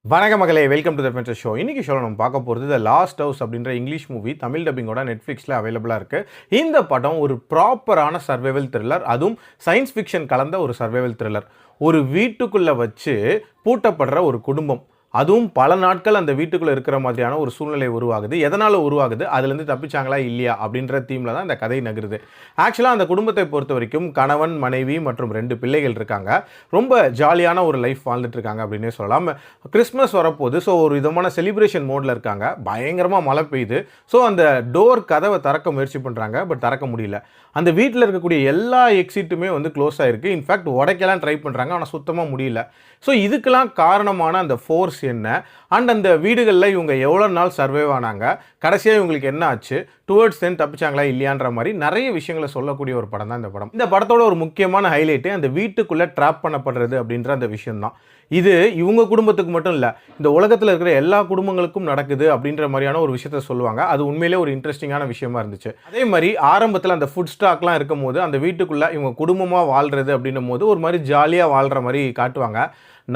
வணக்கம் மகளே, welcome to the adventure show. இன்னைக்கு ஷோவில் நம்ம பார்க்க போகிறது த லாஸ்ட் ஹவுஸ் அப்படின்ற இங்கிலீஷ் மூவி தமிழ் டப்பிங்கோட நெட்ஃப்ளிக்ஸில் அவைலபிளாக இருக்குது. இந்த படம் ஒரு ப்ராப்பரான சர்வைவல் த்ரில்லர், அதுவும் சயின்ஸ் ஃபிக்ஷன் கலந்த ஒரு சர்வைவல் த்ரில்லர். ஒரு வீட்டுக்குள்ளே வச்சு பூட்டப்படுற ஒரு குடும்பம், அதுவும் பல நாட்கள் அந்த வீட்டுக்குள்ளே இருக்கிற மாதிரியான ஒரு சூழ்நிலை உருவாகுது. எதனால் உருவாகுது, அதுலேருந்து தப்பிச்சாங்களா இல்லையா அப்படின்ற தீமில் தான் இந்த கதை நகருது. ஆக்சுவலாக அந்த குடும்பத்தை பொறுத்த வரைக்கும் கணவன், மனைவி மற்றும் 2 பிள்ளைகள் இருக்காங்க. ரொம்ப ஜாலியான ஒரு லைஃப் வாழ்ந்துட்டு இருக்காங்க அப்படின்னே சொல்லலாம். கிறிஸ்மஸ் வரப்போகுது, ஸோ ஒரு விதமான செலிப்ரேஷன் மோடில் இருக்காங்க. பயங்கரமாக மழை பெய்யுது. ஸோ அந்த டோர் கதவை திறக்க முயற்சி பண்ணுறாங்க, பட் திறக்க முடியல. அந்த வீட்டில் இருக்கக்கூடிய எல்லா எக்ஸிட்டுமே க்ளோஸ் ஆகிருக்கு. இன்ஃபேக்ட் உடைக்கலாம் ட்ரை பண்ணுறாங்க, ஆனால் சுத்தமாக முடியல. ஸோ இதுக்கெல்லாம் காரணமான அந்த ஃபோர்ஸ் என்ன, அண்ட் அந்த வீடுகளில் இவங்க எவ்வளோ நாள் சர்வைவ் ஆனாங்க, கடைசியாக இவங்களுக்கு என்ன ஆச்சு, டுவர்ட்ஸ் தென் தப்பிச்சாங்களா இல்லையான்ற மாதிரி நிறைய விஷயங்களை சொல்லக்கூடிய ஒரு படம் தான் இந்த படம். இந்த படத்தோட ஒரு முக்கியமான ஹைலைட்டு அந்த வீட்டுக்குள்ளே ட்ராப் பண்ணப்படுறது அப்படின்ற அந்த விஷயம் தான். இது இவங்க குடும்பத்துக்கு மட்டும் இல்லை, இந்த உலகத்தில் இருக்கிற எல்லா குடும்பங்களுக்கும் நடக்குது அப்படின்ற மாதிரியான ஒரு விஷயத்த சொல்லுவாங்க. அது உண்மையிலே ஒரு இன்ட்ரெஸ்டிங்கான விஷயமா இருந்துச்சு. அதே மாதிரி ஆரம்பத்தில் அந்த ஃபுட் ஸ்டாக்லாம் இருக்கும் போது அந்த வீட்டுக்குள்ளே இவங்க குடும்பமாக வாழ்கிறது அப்படின்னும் போது ஒரு மாதிரி ஜாலியாக வாழ்கிற மாதிரி காட்டுவாங்க.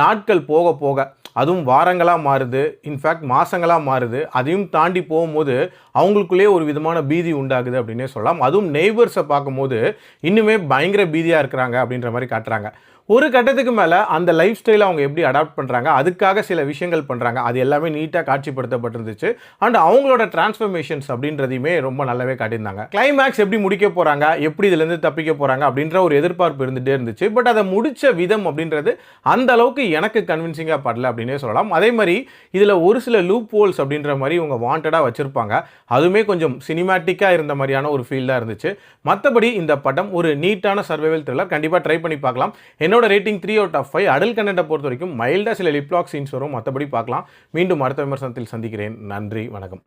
நாட்கள் போக போக அதுவும் வாரங்களாக மாறுது, இன்ஃபேக்ட் மாதங்களாக மாறுது. அதையும் தாண்டி போகும்போது அவங்களுக்குள்ளேயே ஒரு விதமான பீதி உண்டாகுது அப்படின்னே சொல்லலாம். அதுவும் நெய்பர்ஸை பார்க்கும்போது இன்னுமே பயங்கர பீதியாக இருக்கிறாங்க அப்படின்ற மாதிரி காட்டுறாங்க. ஒரு கட்டத்துக்கு மேலே அந்த லைஃப் ஸ்டைலை அவங்க எப்படி அடாப்ட் பண்ணுறாங்க, அதுக்காக சில விஷயங்கள் பண்ணுறாங்க. அது எல்லாமே நீட்டாக காட்சிப்படுத்தப்பட்டிருந்துச்சு. அண்ட் அவங்களோட டிரான்ஸ்ஃபர்மேஷன்ஸ் அப்படின்றதையுமே ரொம்ப நல்லாவே காட்டியிருந்தாங்க. கிளைமேக்ஸ் எப்படி முடிக்க போகிறாங்க, எப்படி இதுலேருந்து தப்பிக்க போகிறாங்க அப்படின்ற ஒரு எதிர்பார்ப்பு இருந்துகிட்டே இருந்துச்சு. பட் அதை முடித்த விதம் அப்படின்றது அந்த அளவுக்கு எனக்கு கன்வின்சிங்காக படல அப்படின்னே சொல்லலாம். அதே மாதிரி இதில் ஒரு சில லூப் ஹோல்ஸ் அப்படின்ற மாதிரி இவங்க வாண்டடாக வச்சுருப்பாங்க. அதுவுமே கொஞ்சம் சினிமேட்டிக்காக இருந்த மாதிரியான ஒரு ஃபீல்டாக இருந்துச்சு. மற்றபடி இந்த படம் ஒரு நீட்டான சர்வைவல் த்ரில்லர், கண்டிப்பாக ட்ரை பண்ணி பார்க்கலாம். என்னோட ரேட்டிங் 3/5. அடல்ட் கண்டென்ட்டை பொறுத்த வரைக்கும் மைல்டாக சில லிப்லாக் சீன்ஸ் வரும், மற்றபடி பார்க்கலாம். மீண்டும் அடுத்த விமர்சனத்தில் சந்திக்கிறேன். நன்றி, வணக்கம்.